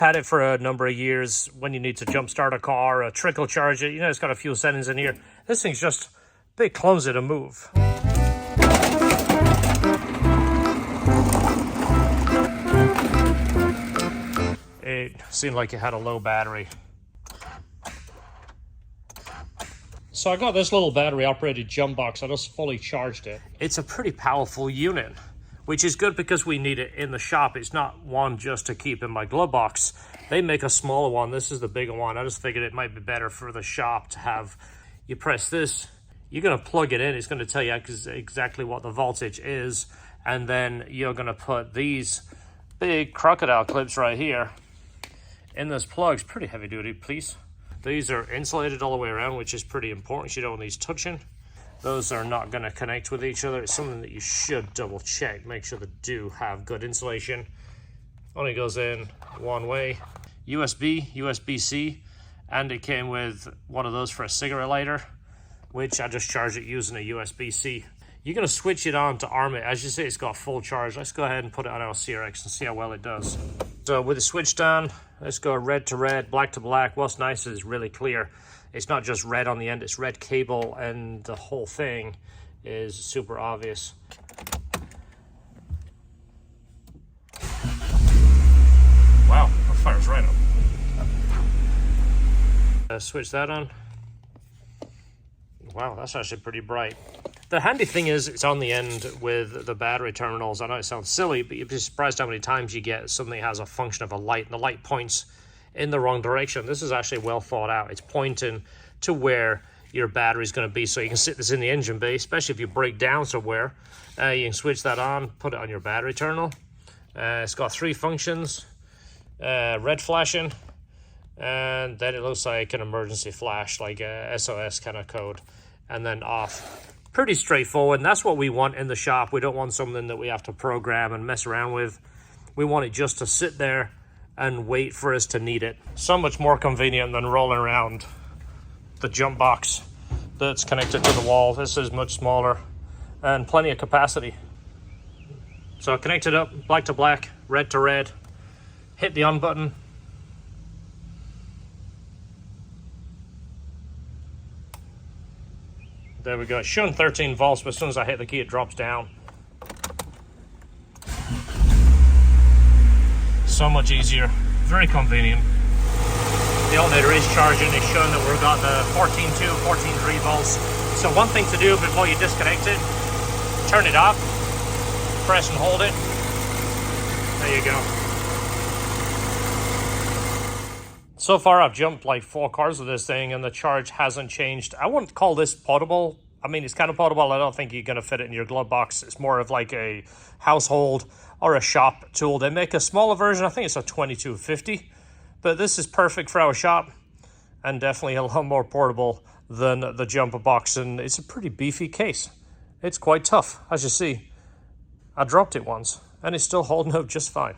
Had it for a number of years when you need to jump start a car, a trickle charge it. You know, it's got a few settings in here. This thing's just a bit clumsy to move. It seemed like it had a low battery. So I got this little battery operated jump box. I just fully charged it. It's a pretty powerful unit, which is good because we need it in the shop. It's not one just to keep in my glove box. They make a smaller one. This is the bigger one. I just figured it might be better for the shop to have. You press this, you're going to plug it in. It's going to tell you exactly what the voltage is. And then you're going to put these big crocodile clips right here in this plug. It's pretty heavy duty piece. These are insulated all the way around, which is pretty important. You don't want these touching. Those are not going to connect with each other. It's something that you should double check. Make sure they do have good insulation. Only goes in one way. USB, USB-C, and it came with one of those for a cigarette lighter, which I just charged it using a USB-C. You're going to switch it on to arm it. As you see, it's got full charge. Let's go ahead and put it on our CRX and see how well it does. So with the switch down, let's go red to red, black to black. What's nice is it's really clear. It's not just red on the end, it's red cable, and the whole thing is super obvious. Wow, that fires right up. Switch that on. Wow, that's actually pretty bright. The handy thing is it's on the end with the battery terminals. I know it sounds silly, but you'd be surprised how many times you get something that has a function of a light, and the light points in the wrong direction. This is actually well thought out. It's pointing to where your battery is going to be, so you can sit this in the engine bay, especially if you break down somewhere. You can switch that on, put it on your battery terminal. It's got 3 functions: red flashing, and then it looks like an emergency flash, like a SOS kind of code, and then off. Pretty straightforward, and that's what we want in the shop. We don't want something that we have to program and mess around with. We want it just to sit there and wait for us to need it. So much more convenient than rolling around the jump box that's connected to the wall. This is much smaller and plenty of capacity. So connect it up, black to black, red to red. Hit the on button. There we go. It's showing 13 volts, but as soon as I hit the key, it drops down. So much easier. Very convenient. The alternator is charging. It's showing that we've got the 14.2, 14.3 volts. So one thing to do before you disconnect it, turn it off, press and hold it. There you go. So far, I've jumped like 4 cars with this thing, and the charge hasn't changed. I wouldn't call this portable. I mean, it's kind of portable. I don't think you're going to fit it in your glove box. It's more of like a household or a shop tool. They make a smaller version. I think it's a 2250. But this is perfect for our shop, and definitely a lot more portable than the jumper box. And it's a pretty beefy case. It's quite tough, as you see. I dropped it once, and it's still holding up just fine.